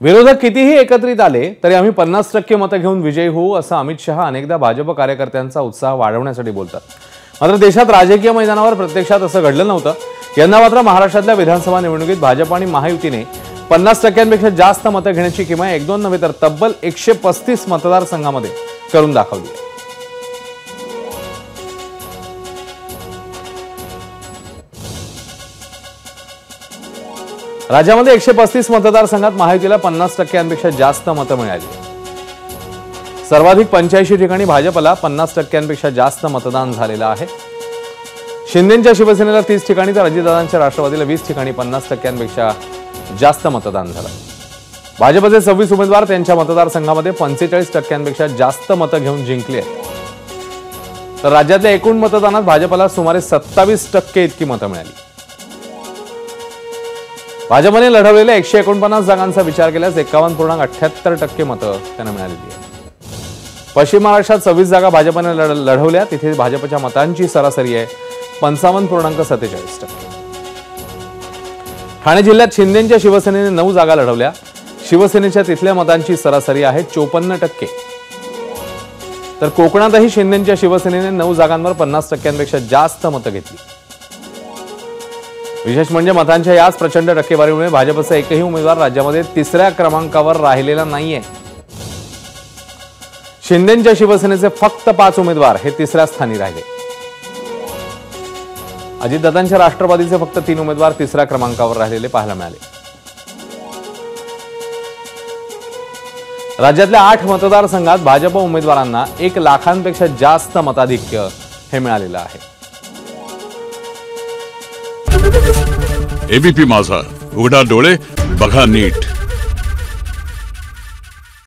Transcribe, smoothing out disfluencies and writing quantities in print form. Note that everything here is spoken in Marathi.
विरोधक कितीही एकत्रित आले तरी आम्ही 50% मतं घेऊन विजयी होऊ असं अमित शहा अनेकदा भाजप कार्यकर्त्यांचा उत्साह वाढवण्यासाठी बोलतात। मात्र देशात राजकीय मैदानावर प्रत्यक्षात असं घडलं नव्हतं। यंदा मात्र महाराष्ट्रातल्या विधानसभा निवडणुकीत भाजप आणि महायुतीने 50%पेक्षा जास्त मतं घेण्याची किमान 1-2 नव्हे तर तब्बल 135 मतदारसंघामध्ये करून दाखवली। राज्यामध्ये 135 मतदारसंघात महायुतीला 50%पेक्षा जास्त मतं मिळाली। सर्वाधिक 85 ठिकाणी भाजपला 50%पेक्षा जास्त मतदान झालेलं आहे। शिंदेंच्या शिवसेनेला 30 ठिकाणी तर अजितदादांच्या राष्ट्रवादीला 20 ठिकाणी 50%पेक्षा जास्त मतदान झालं। भाजपचे 26 उमेदवार त्यांच्या मतदारसंघामध्ये 45%पेक्षा जास्त मतं घेऊन जिंकले आहेत। तर राज्यातल्या एकूण मतदानात भाजपला सुमारे 27% इतकी मतं मिळाली। भाजपने लढवलेल्या 149 जागांचा विचार केल्यास 51.78% मतं त्यांना मिळालेली आहेत। पश्चिम महाराष्ट्रात 26 जागा भाजपने लढवल्या, तिथे भाजपच्या मतांची सरासरी आहे 55.47%। ठाणे जिल्ह्यात शिंदेंच्या शिवसेनेने 9 जागा लढवल्या, शिवसेनेच्या तिथल्या मतांची सरासरी आहे 54%। तर कोकणातही शिंदेंच्या शिवसेनेने 9 जागांवर 50%पेक्षा जास्त मतं घेतली। विशेष म्हणजे मतांच्या याच प्रचंड टक्केवारीमुळे भाजपचा एकही उमेदवार राज्यामध्ये 3ऱ्या क्रमांकावर राहिलेला नाहीये। शिंदेंच्या शिवसेनेचे फक्त 5 उमेदवार हे 3ऱ्या स्थानी राहिले। अजितदादांच्या राष्ट्रवादीचे फक्त 3 उमेदवार 3ऱ्या क्रमांकावर राहिलेले पाहायला मिळाले। राज्यातल्या 8 मतदारसंघात भाजप उमेदवारांना 1 लाखांपेक्षा जास्त मताधिक्य हे मिळालेलं आहे। एबीपी माझा, उघडा डोळे बघा नीट।